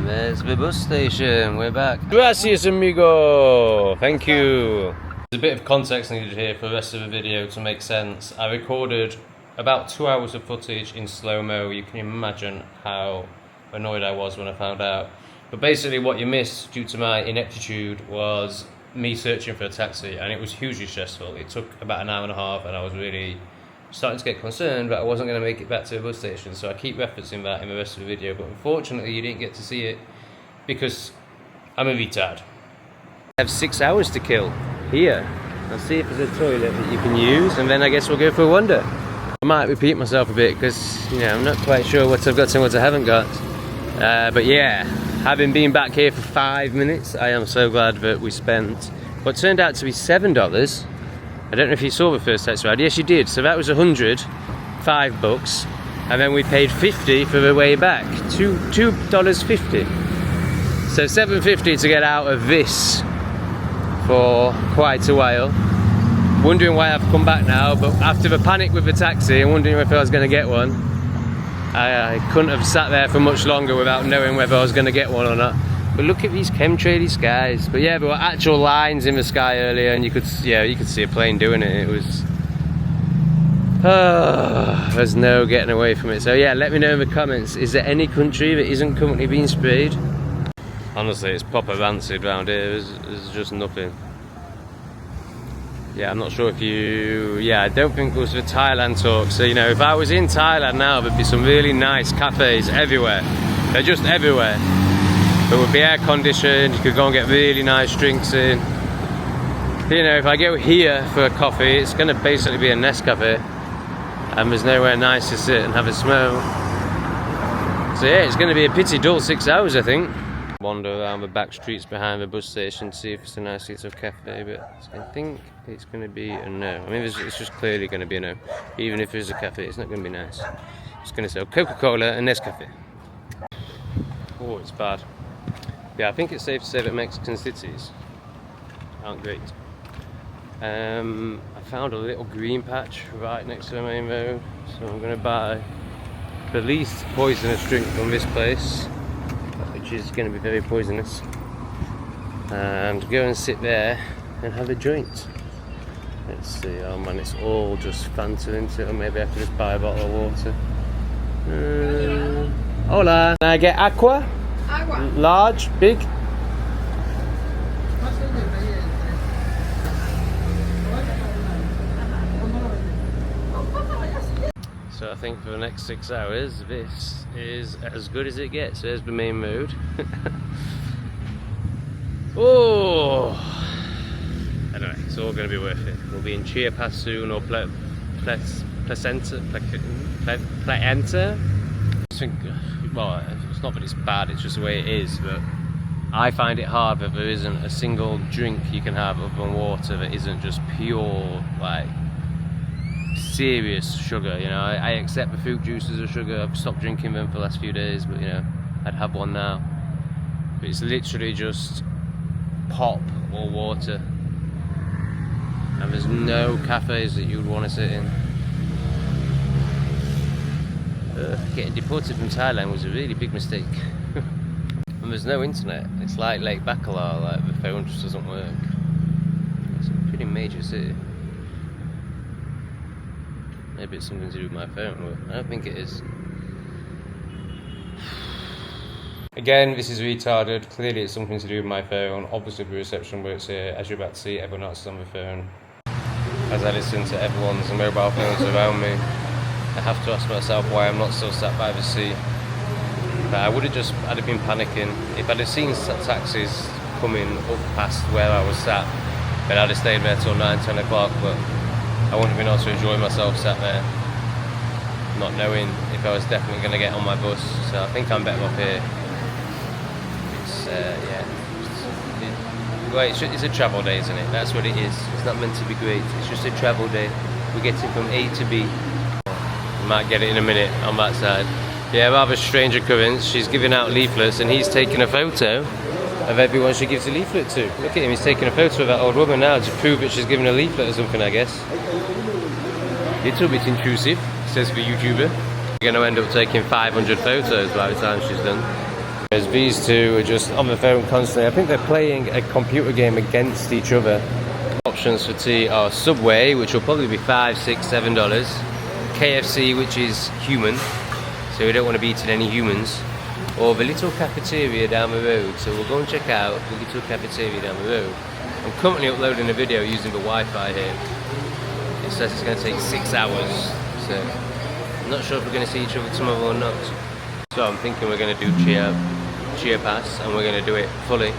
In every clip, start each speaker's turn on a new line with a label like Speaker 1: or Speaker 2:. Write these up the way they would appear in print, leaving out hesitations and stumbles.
Speaker 1: And there's the bus station, we're back. Gracias, amigo! Thank you! There's a bit of context needed here for the rest of the video to make sense. I recorded about 2 hours of footage in slow-mo. You can imagine how annoyed I was when I found out. But basically what you missed due to my ineptitude was me searching for a taxi, and it was hugely stressful. It took about an hour and a half, and I was really starting to get concerned that I wasn't going to make it back to the bus station, so I keep referencing that in the rest of the video, but unfortunately you didn't get to see it because I'm a retard. I have 6 hours to kill here. I'll see if there's a toilet that you can use, and then I guess we'll go for a wander. I might repeat myself a bit because, you know, I'm not quite sure what I've got and what I haven't got. But yeah, having been back here for 5 minutes, I am so glad that we spent what turned out to be $7. I don't know if you saw the first taxi ride. Yes, you did. So that was $105, and then we paid $50 for the way back. $2.50. So $7.50 to get out of this for quite a while. Wondering why I've come back now, but after the panic with the taxi and wondering if I was going to get one, I couldn't have sat there for much longer without knowing whether I was going to get one or not. But look at these chemtraily skies. But yeah, there were actual lines in the sky earlier, and you could see a plane doing it. It was, there's no getting away from it. So yeah, let me know in the comments, is there any country that isn't currently being sprayed? Honestly, it's proper rancid around here. There's just nothing. Yeah, I'm not sure if you... Yeah, I don't think it was the Thailand talk. So, you know, if I was in Thailand now, there'd be some really nice cafes everywhere. They're just everywhere. But with the air conditioned, you could go and get really nice drinks in. You know, if I go here for a coffee, it's going to basically be a Nescafe. And there's nowhere nice to sit and have a smoke. So yeah, it's going to be a pretty dull 6 hours, I think. Wander around the back streets behind the bus station to see if it's a nice little cafe, but I think it's going to be a no. I mean, it's just clearly going to be a no. Even if there's a cafe, it's not going to be nice. It's going to sell Coca-Cola and Nescafe. Oh, it's bad. Yeah, I think it's safe to say that Mexican cities aren't great. I found a little green patch right next to the main road, so I'm going to buy the least poisonous drink from this place, which is going to be very poisonous, and go and sit there and have a joint. Let's see. Oh man, it's all just Fanta into it, or maybe I could just buy a bottle of water. Hola, can I get aqua? Agua. Large, big? So I think for the next 6 hours, this is as good as it gets. There's the main road. Oh! Anyway, it's all going to be worth it. We'll be in Chiapas soon, or Placenta. Well, it's not that it's bad, it's just the way it is, but I find it hard that there isn't a single drink you can have other than water that isn't just pure, like, serious sugar. You know, I accept the fruit juices are sugar. I've stopped drinking them for the last few days, but you know, I'd have one now. But it's literally just pop or water, and there's no cafes that you would want to sit in. Getting deported from Thailand was a really big mistake. And there's no internet. It's like Lake Bacalar, like the phone just doesn't work. It's a pretty major city. Maybe it's something to do with my phone, but I don't think it is. Again, this is retarded. Clearly it's something to do with my phone. Obviously the reception works here. As you're about to see, everyone else is on the phone. As I listen to everyone's mobile phones around me, I have to ask myself why I'm not still sat by the sea. But I'd have been panicking. If I'd have seen taxis coming up past where I was sat, then I'd have stayed there till 9, 10 o'clock, but I wouldn't have been able to enjoy myself sat there, not knowing if I was definitely going to get on my bus. So I think I'm better off here. It's, well, it's a travel day, isn't it? That's what it is. It's not meant to be great. It's just a travel day. We're getting from A to B. We might get it in a minute on that side. Yeah, rather strange occurrence. She's giving out leaflets and he's taking a photo of everyone she gives a leaflet to. Look at him, he's taking a photo of that old woman now to prove that she's giving a leaflet or something, I guess. Little bit intrusive, says the YouTuber. We're going to end up taking 500 photos by the time she's done. These two are just on the phone constantly. I think they're playing a computer game against each other. Options for tea are Subway, which will probably be $5, $6, $7. KFC, which is human, so we don't want to be eating any humans. Or the little cafeteria down the road. So we'll go and check out the little cafeteria down the road. I'm currently uploading a video using the Wi-Fi here. It says it's going to take 6 hours, so I'm not sure if we're going to see each other tomorrow or not. So I'm thinking we're going to do Chia Pass, and we're going to do it fully.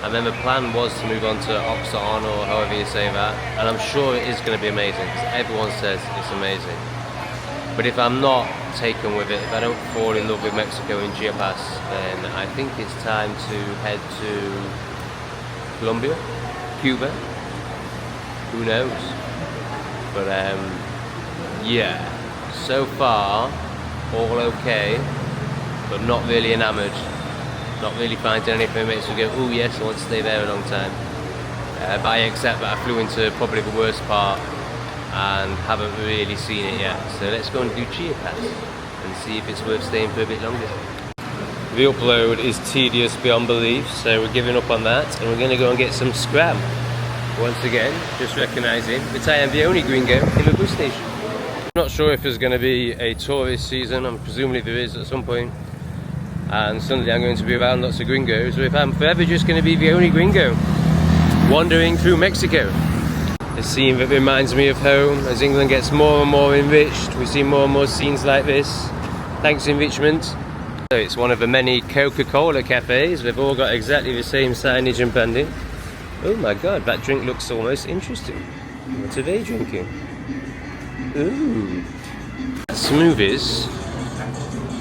Speaker 1: And then the plan was to move on to Oxon, or however you say that, and I'm sure it is going to be amazing, because everyone says it's amazing. But if I'm not taken with it, if I don't fall in love with Mexico in Chia Pass, then I think it's time to head to Colombia, Cuba, who knows. But yeah, so far all okay, but not really enamoured. Not really finding anything that makes me go, oh yes, I want to stay there a long time. But I accept that I flew into probably the worst part and haven't really seen it yet. So let's go and do Chia Pass and see if it's worth staying for a bit longer. The upload is tedious beyond belief, so we're giving up on that, and we're going to go and get some scram. Once again, just recognising that I am the only gringo in the bus station. I'm not sure if there's going to be a tourist season. I'm presumably there is at some point. And suddenly I'm going to be around lots of gringos, or if I'm forever just going to be the only gringo wandering through Mexico. A scene that reminds me of home. As England gets more and more enriched, we see more and more scenes like this. Thanks, enrichment. So it's one of the many Coca-Cola cafes. They've all got exactly the same signage and branding. Oh my god, that drink looks almost interesting. What are they drinking? Ooh. Smoothies.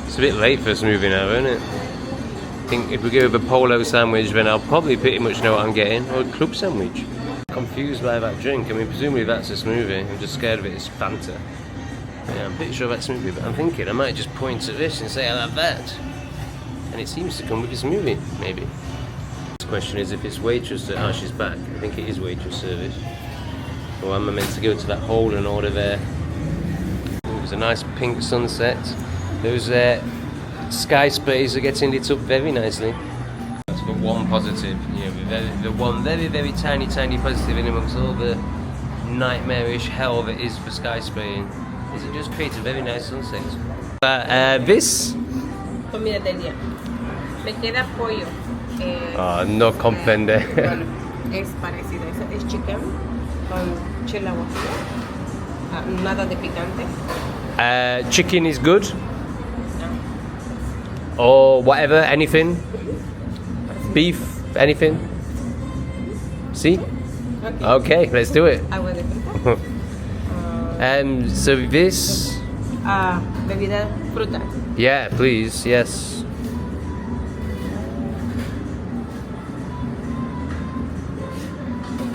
Speaker 1: It's a bit late for a smoothie now, isn't it? I think if we go with a polo sandwich, then I'll probably pretty much know what I'm getting. Or a club sandwich. Confused by that drink. I mean, presumably that's a smoothie. I'm just scared of it. It's Fanta. Yeah, I'm pretty sure that's a smoothie, but I'm thinking I might just point at this and say I'll have that. And it seems to come with a smoothie, maybe. The question is if it's waitress. Oh, she's back. I think it is waitress service. Or am I meant to go to that hole and order there? Ooh, there's a nice pink sunset. Those sky sprays are getting lit up very nicely. That's the one positive, you know, the one very, very tiny positive in amongst all the nightmarish hell that is for sky spraying, is it just creates a very nice sunset. This?
Speaker 2: Comida del día. Me queda pollo.
Speaker 1: No comprende.
Speaker 2: Bueno, es parecido. Es chicken con chile guajillo. Nada de picante.
Speaker 1: Chicken is good. Or whatever, anything. Beef, anything. See? Okay, let's do it.
Speaker 2: Agua de fruta.
Speaker 1: So this.
Speaker 2: Bebida fruta.
Speaker 1: Yeah, please. Yes.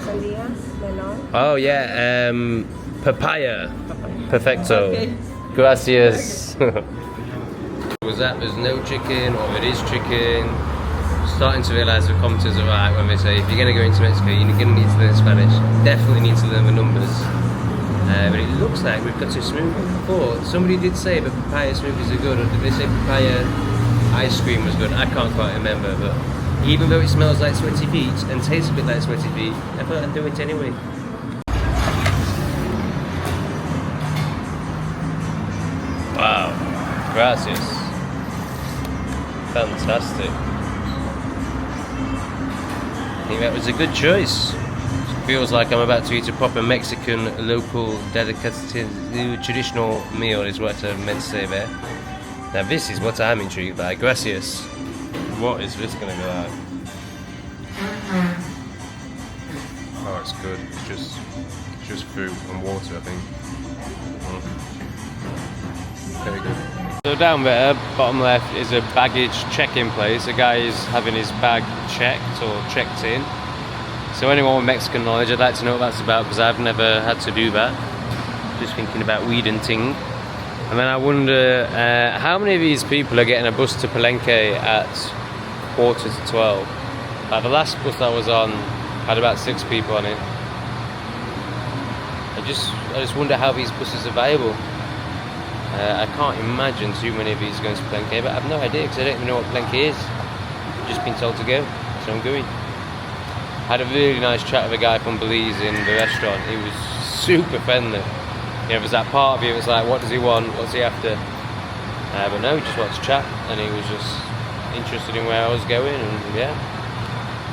Speaker 2: Sandía, melón.
Speaker 1: Oh yeah. Papaya. Perfecto.
Speaker 2: Okay.
Speaker 1: Gracias. Was that there's no chicken, or it is chicken? Starting to realise the commenters are right when they say if you're going to go into Mexico, you're going to need to learn Spanish. Definitely need to learn the numbers. But it looks like we've got to smoothie before. Somebody did say that papaya smoothies are good, or did they say papaya ice cream was good? I can't quite remember, but even though it smells like sweaty feet and tastes a bit like sweaty feet, I thought I'd do it anyway. Wow, gracias. Fantastic. I think that was a good choice. Feels like I'm about to eat a proper Mexican local delicatessen traditional meal is what I meant to say there. Now this is what I'm intrigued by. Gracias. What is this going to be like? Oh, it's good. It's just fruit and water, I think. Very good. So down there, bottom left, is a baggage check-in place. A guy is having his bag checked or checked in. So anyone with Mexican knowledge, I'd like to know what that's about, because I've never had to do that. Just thinking about weed and ting. And then I wonder how many of these people are getting a bus to Palenque at 11:45. Like the last bus I was on had about 6 people on it. I just wonder how these buses are viable. I can't imagine too many of these going to Palenque, but I have no idea because I don't even know what Palenque is. I've just been told to go, so I'm going. Had a really nice chat with a guy from Belize in the restaurant. He was super friendly. You know, there's that part of you, it was like, what does he want? What's he after? But no, he just wanted to chat, and he was just interested in where I was going, and yeah,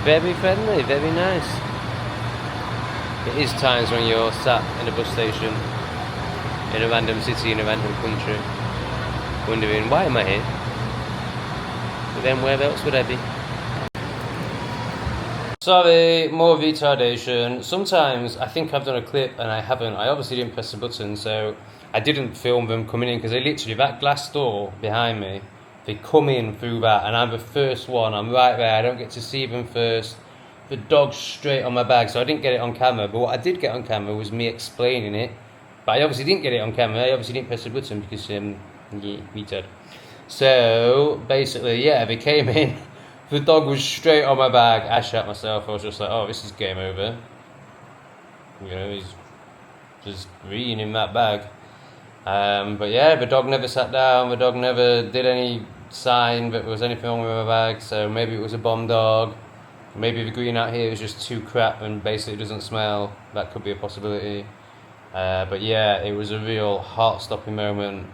Speaker 1: very friendly, very nice. It is times when you're sat in a bus station in a random city in a random country, wondering why am I here? But then where else would I be? Sorry, more retardation. Sometimes I think I've done a clip and I haven't. I obviously didn't press the button, so I didn't film them coming in because they literally, that glass door behind me, they come in through that and I'm the first one. I'm right there. I don't get to see them first. The dog's straight on my bag, so I didn't get it on camera. But what I did get on camera was me explaining it. But I obviously didn't get it on camera. I obviously didn't press the button because, yeah, retard. So basically, yeah, they came in. The dog was straight on my bag. I shot myself. I was just like, oh, this is game over. You know, he's just reading in that bag. But yeah, the dog never sat down. The dog never did any sign that there was anything wrong with my bag. So maybe it was a bomb dog. Maybe the green out here is just too crap and basically doesn't smell. That could be a possibility. But yeah, it was a real heart-stopping moment.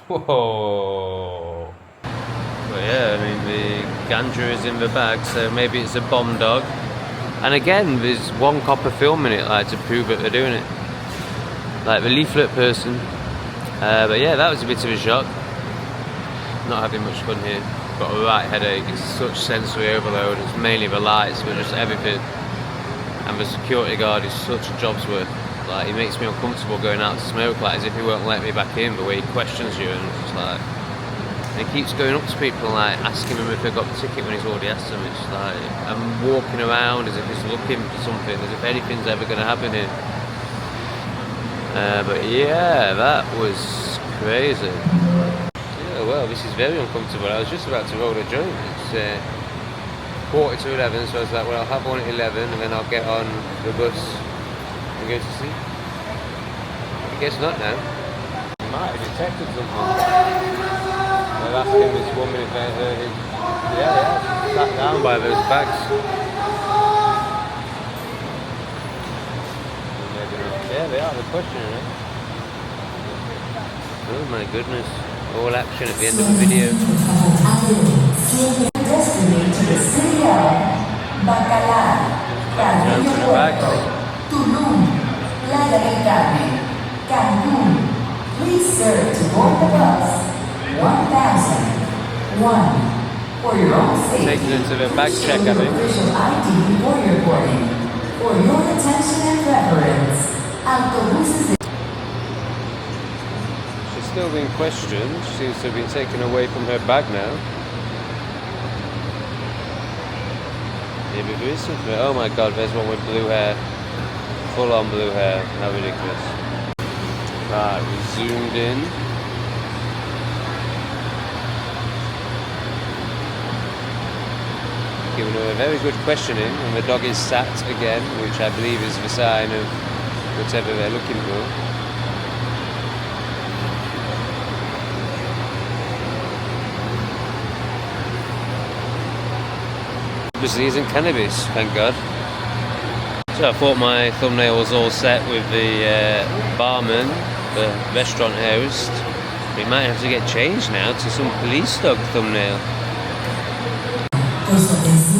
Speaker 1: Whoa. But yeah, I mean, the ganja is in the bag, so maybe it's a bomb dog. And again, there's one copper filming it, like, to prove that they're doing it. Like the leaflet person. But yeah, that was a bit of a shock. Not having much fun here. Got a right headache. It's such sensory overload. It's mainly the lights, but just everything. And the security guard is such a job's worth. Like, he makes me uncomfortable going out to smoke, like as if he won't let me back in. The way he questions you, and it's just like. And he keeps going up to people, like asking them if they've got the ticket when he's already asked them. It's like I'm walking around as if he's looking for something, as if anything's ever going to happen here. But yeah, that was crazy. Yeah, well, this is very uncomfortable. I was just about to roll a joint. It's 11:15, so I was like, well, I'll have one at 11 and then I'll get on the bus and go to sleep. I guess not now. I might have detected something. They're asking this woman if they're sat down by those bags. Yeah, they are, they're questioning it. Oh my goodness. All action at the end of the video. Open the bags.
Speaker 3: Please, sir, to board the bus. 1001. For your own safety,
Speaker 1: taking it to the bag check, I think.
Speaker 3: Official ID before your boarding. For your attention and reference, autobuses.
Speaker 1: She's still being questioned. She seems to have been taken away from her bag now. Maybe there is something. Oh my god, there's one with blue hair. Full on blue hair. How ridiculous. Right, we zoomed in. Giving her a very good questioning, and the dog is sat again, which I believe is the sign of whatever they're looking for. Obviously isn't cannabis, thank God. So I thought my thumbnail was all set with the barman, the restaurant host. We might have to get changed now to some police dog thumbnail.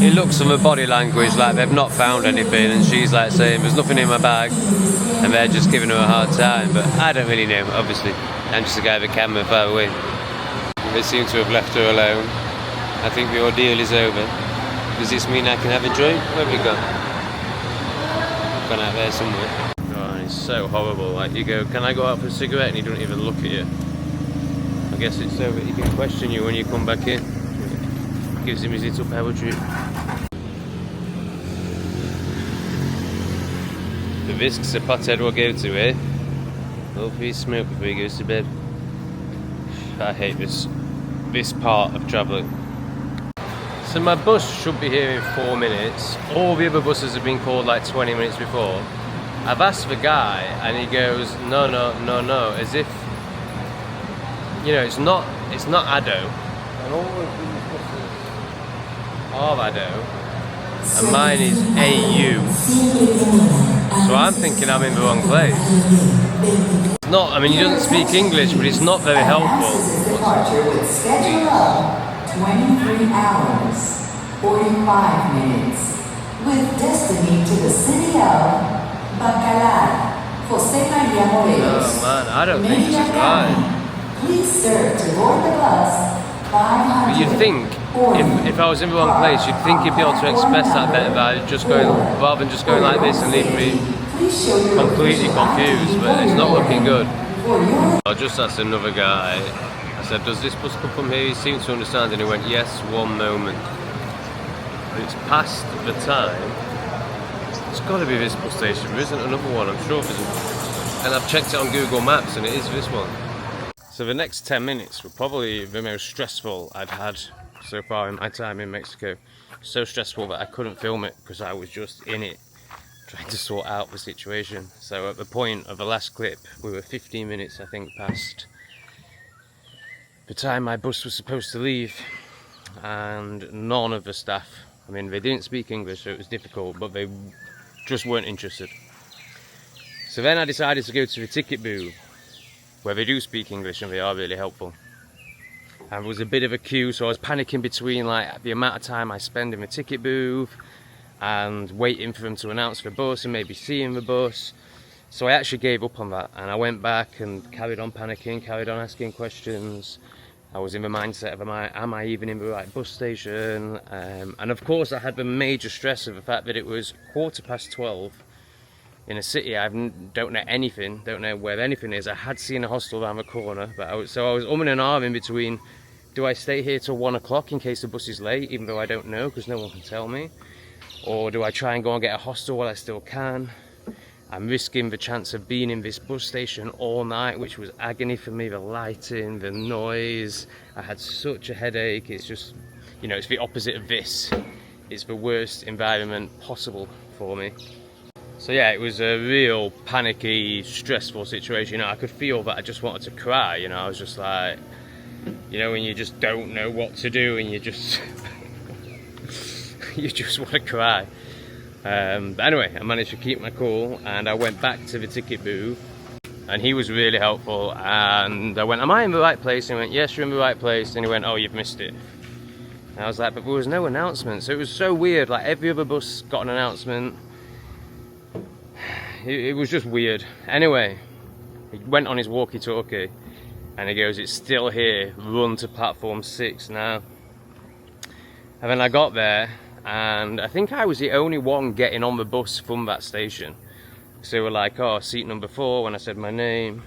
Speaker 1: It looks from her body language like they've not found anything, and she's like saying there's nothing in my bag, and they're just giving her a hard time. But I don't really know, obviously. I'm just a guy with a camera far away. They seem to have left her alone. I think the ordeal is over. Does this mean I can have a joint? Where have we gone? Gone out there somewhere. Oh, it's so horrible. Like, you go, can I go out for a cigarette? And he doesn't even look at you. I guess it's so that he can question you when you come back in. Gives him his little power trip. The risks a pothead will go to, eh? Hopefully smoke before he goes to bed. I hate this part of travelling. So my bus should be here in 4 minutes. All the other buses have been called like 20 minutes before. I've asked the guy and he goes, no, as if you know, it's not Ado, and all of these buses are Ado, and mine is AU. So I'm thinking I'm in the wrong place. It's not, I mean, he doesn't speak English, but it's not very helpful.
Speaker 3: Departure with schedule of 23 hours, 45 minutes, with destiny to the city of Bacalar, Jose Maria Morelos.
Speaker 1: Oh man, I don't think this is right.
Speaker 3: Please serve to board the bus 500.
Speaker 1: But you'd think, if I was in the wrong place, you'd think you'd be able to express that better by just going, rather than just going like this and leaving me completely confused, but it's not looking good. I just asked another guy, I said, does this bus come from here? He seemed to understand, and he went, yes, one moment. And it's past the time. It's got to be this bus station, there isn't another one, I'm sure there's and I've checked it on Google Maps and it is this one. So the next 10 minutes were probably the most stressful I'd had so far in my time in Mexico. So stressful that I couldn't film it because I was just in it, trying to sort out the situation. So at the point of the last clip, we were 15 minutes, I think, past the time my bus was supposed to leave, and none of the staff, I mean, they didn't speak English, so it was difficult, but they just weren't interested. So then I decided to go to the ticket booth, where they do speak English and they are really helpful. And there was a bit of a queue, so I was panicking between like the amount of time I spend in the ticket booth and waiting for them to announce the bus and maybe seeing the bus. So I actually gave up on that, and I went back and carried on panicking, carried on asking questions. I was in the mindset of, am I even in the right bus station? And of course I had the major stress of the fact that it was 12:15 in a city I don't know anything, don't know where anything is. I had seen a hostel around the corner, but I was umming and ahhing between, do I stay here till 1 o'clock in case the bus is late, even though I don't know because no one can tell me? Or do I try and go and get a hostel while I still can? I'm risking the chance of being in this bus station all night, which was agony for me, the lighting, the noise. I had such a headache. It's just, you know, it's the opposite of this. It's the worst environment possible for me. So yeah, it was a real panicky, stressful situation. You know, I could feel that I just wanted to cry. You know, I was just like, you know, when you just don't know what to do and you just, you just want to cry. But anyway, I managed to keep my cool, and I went back to the ticket booth, and he was really helpful. And I went, am I in the right place? And he went, yes, you're in the right place. And he went, oh, you've missed it. And I was like, but there was no announcement. So it was so weird. Like every other bus got an announcement. It was just weird. Anyway, he went on his walkie-talkie and he goes, it's still here, run to platform 6 now. And then I got there, and I think I was the only one getting on the bus from that station. So they were like, oh, seat number 4 when I said my name,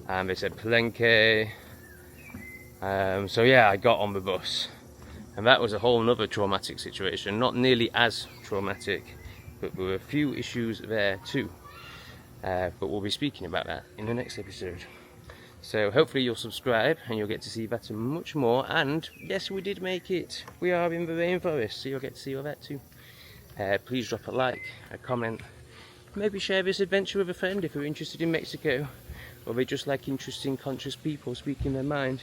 Speaker 1: and they said Palenque. So yeah, I got on the bus, and that was a whole nother traumatic situation. Not nearly as traumatic, but there were a few issues there too. But we'll be speaking about that in the next episode. So hopefully you'll subscribe and you'll get to see that and much more. And yes, we did make it. We are in the rainforest, so you'll get to see all that too. Please drop a like, a comment, maybe share this adventure with a friend if you're interested in Mexico, or they just like interesting, conscious people speaking their mind.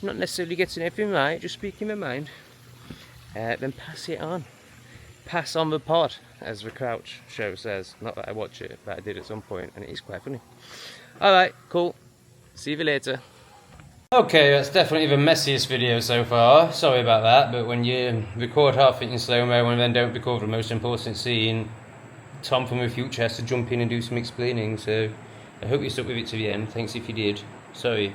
Speaker 1: Not necessarily getting everything right, just speaking their mind. Then pass it on. Pass on the pod, as the Crouch show says. Not that I watch it, but I did at some point, and it is quite funny. Alright, cool. See you later. Okay, that's definitely the messiest video so far. Sorry about that, but when you record half it in slow-mo and then don't record the most important scene, Tom from the future has to jump in and do some explaining, so I hope you stuck with it to the end. Thanks if you did. Sorry.